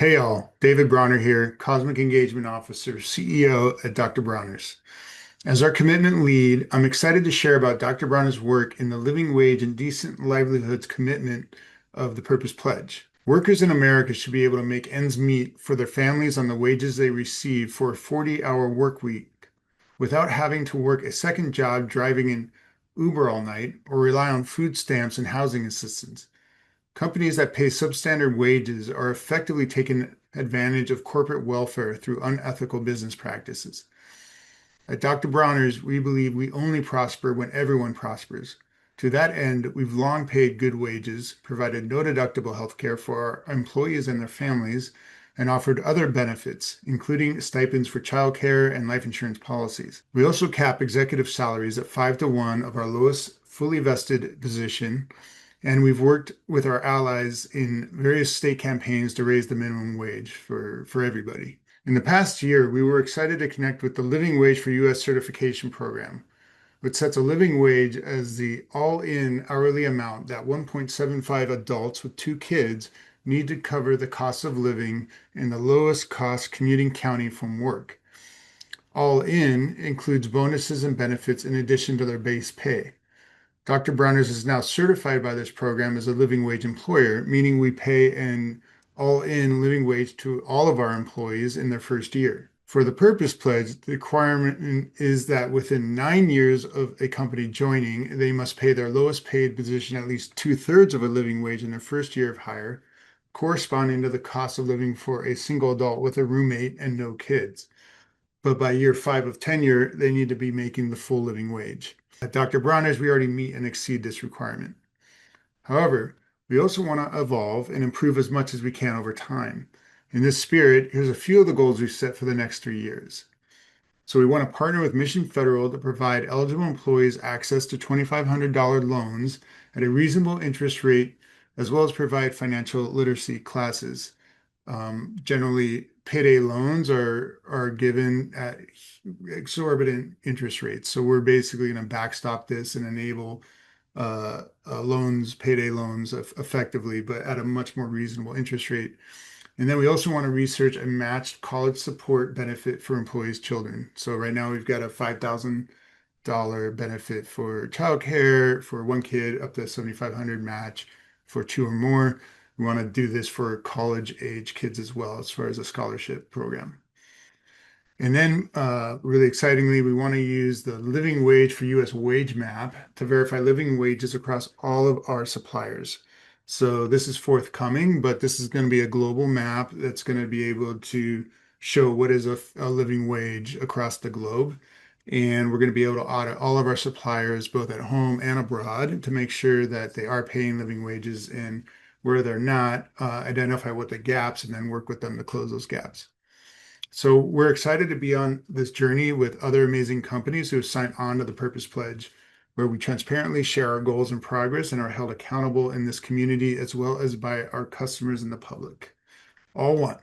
Hey all, David Bronner here, Cosmic Engagement Officer, CEO at Dr. Bronner's. As our commitment lead, I'm excited to share about Dr. Bronner's work in the living wage and decent livelihoods commitment of the Purpose Pledge. Workers in America should be able to make ends meet for their families on the wages they receive for a 40-hour work week without having to work a second job driving an Uber all night or rely on food stamps and housing assistance. Companies that pay substandard wages are effectively taking advantage of corporate welfare through unethical business practices. At Dr. Bronner's, we believe we only prosper when everyone prospers. To that end, we've long paid good wages, provided no deductible health care for our employees and their families, and offered other benefits, including stipends for childcare and life insurance policies. We also cap executive salaries at 5 to 1 of our lowest fully vested position, and we've worked with our allies in various state campaigns to raise the minimum wage for everybody. In the past year, we were excited to connect with the Living Wage for U.S. certification program, which sets a living wage as the all-in hourly amount that 1.75 adults with 2 kids need to cover the cost of living in the lowest cost commuting county from work. All in includes bonuses and benefits in addition to their base pay. Dr. Bronner's is now certified by this program as a living wage employer, meaning we pay an all-in living wage to all of our employees in their first year. For the Purpose Pledge, the requirement is that within 9 years of a company joining, they must pay their lowest paid position at least two-thirds of a living wage in their first year of hire, corresponding to the cost of living for a single adult with a roommate and no kids. But by year 5 of tenure, they need to be making the full living wage. At Dr. Bronner's, we already meet and exceed this requirement. However, we also want to evolve and improve as much as we can over time. In this spirit, here's a few of the goals we've set for the next 3 years. So we want to partner with Mission Federal to provide eligible employees access to $2,500 loans at a reasonable interest rate, as well as provide financial literacy classes. Generally, payday loans are given at exorbitant interest rates. So we're basically going to backstop this and enable payday loans effectively, but at a much more reasonable interest rate. And then we also want to research a matched college support benefit for employees' children. So right now we've got a $5,000 benefit for childcare for 1 kid, up to 7,500 match for 2 or more. We want to do this for college age kids as well, as far as a scholarship program. And then, really excitingly, we want to use the living wage for U.S. wage map to verify living wages across all of our suppliers. So this is forthcoming, but this is going to be a global map that's going to be able to show what is a living wage across the globe. And we're going to be able to audit all of our suppliers, both at home and abroad, to make sure that they are paying living wages, and where they're not, identify what the gaps and then work with them to close those gaps. So we're excited to be on this journey with other amazing companies who have signed on to the Purpose Pledge, where we transparently share our goals and progress and are held accountable in this community as well as by our customers and the public. All one.